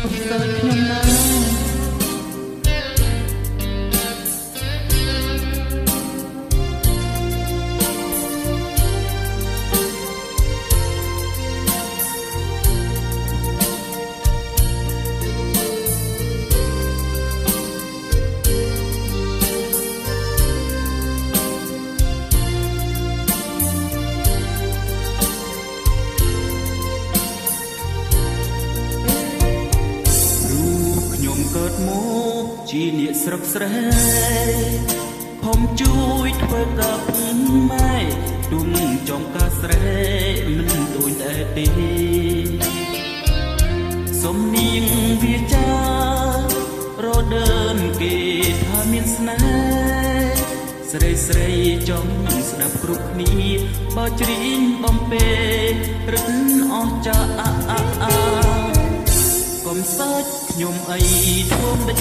សើចខ្ញុំណាកើតមកជាអ្នកស្រុកស្រែผมជួយធ្វើកាប់ម៉ែទុំចំការស្រែមិនដូចតែទេសំនៀងវាចារដើនគេថាមានស្នេហ៍ស្រីស្រីចង់ស្ដាប់គ្រប់គ្នាបើច្រៀងបំពេរឹកអស់ចាកុំសើចខ្ញុំអីធ្វើមិន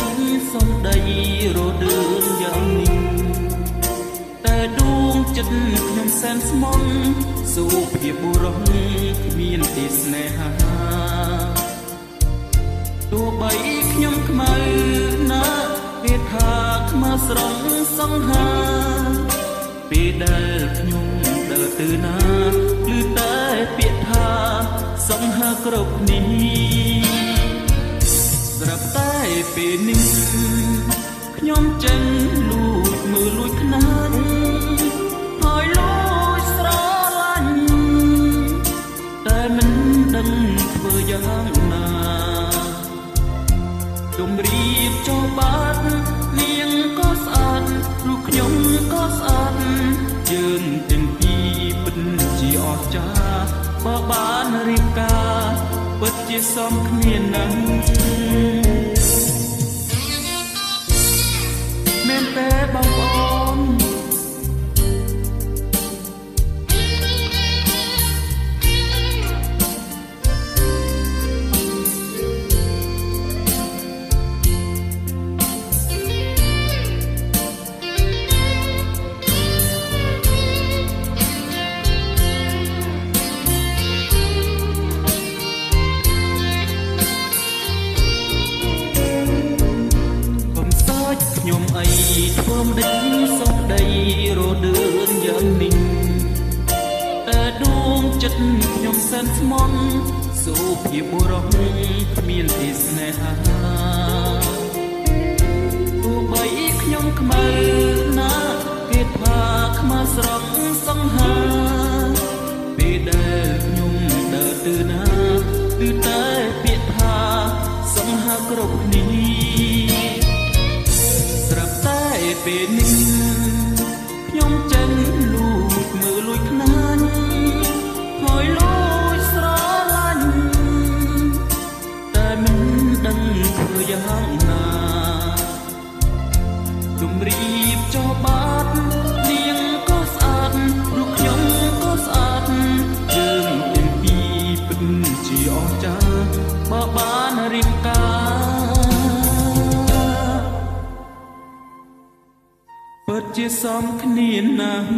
សំដីរដើនយ៉ាងនេះតែដួងចិត្តខ្ញុំសែនស្មន់សូភាពបុរសគ្មានទីស្នេហាទោះបីខ្ញុំខ្មៅណាគេថាខ្មៅស្រងសង្ហាពេលដែលខ្ញុំដើរទៅណាឮតែពាក្យថាសង្ហាគ្រប់គ្នាស្រាប់តែពេលនេះខ្ញុំចេញលួចមើលលួចខ្នាតហើយលួចស្រឡាញ់តែមិនដឹងធ្វើយ៉ាងណាជុំរៀបចោលបាត់នាងក៏ស្អាតរូបខ្ញុំក៏ស្អាតយើងទាំងពីរពិតជាអស្ចារ្យបើបានរៀបការពិតជាសមគ្នាណាស់មែនទេបងប្អូនខ្ញុំអីធ្វើមិនដឹងសំដីរដើនយ៉ាងនេះតែដួងចិត្តខ្ញុំសែនស្មន់សូភាពបុរសគ្មានទីស្នេហាទោះបីខ្ញុំខ្មៅណាគេថាខ្មៅស្រងសង្ហាពេលដែលខ្ញុំដើរទៅណាគឺតែពាក្យថាសង្ហាគ្រប់គ្នាពេលនេះខ្ញុំចេញលួចមើលលួចខ្នាញ់ហើយលួចស្រឡាញ់តែមិនដឹងធ្វើយ៉ាងណាជុំរៀបចោលបាត់នាងក៏ស្អាតរូបខ្ញុំក៏ស្អាតយើងទាំងពីរពិតជាអស្ចារ្យបើបានរៀបការពិតជាសមគ្នាណាស់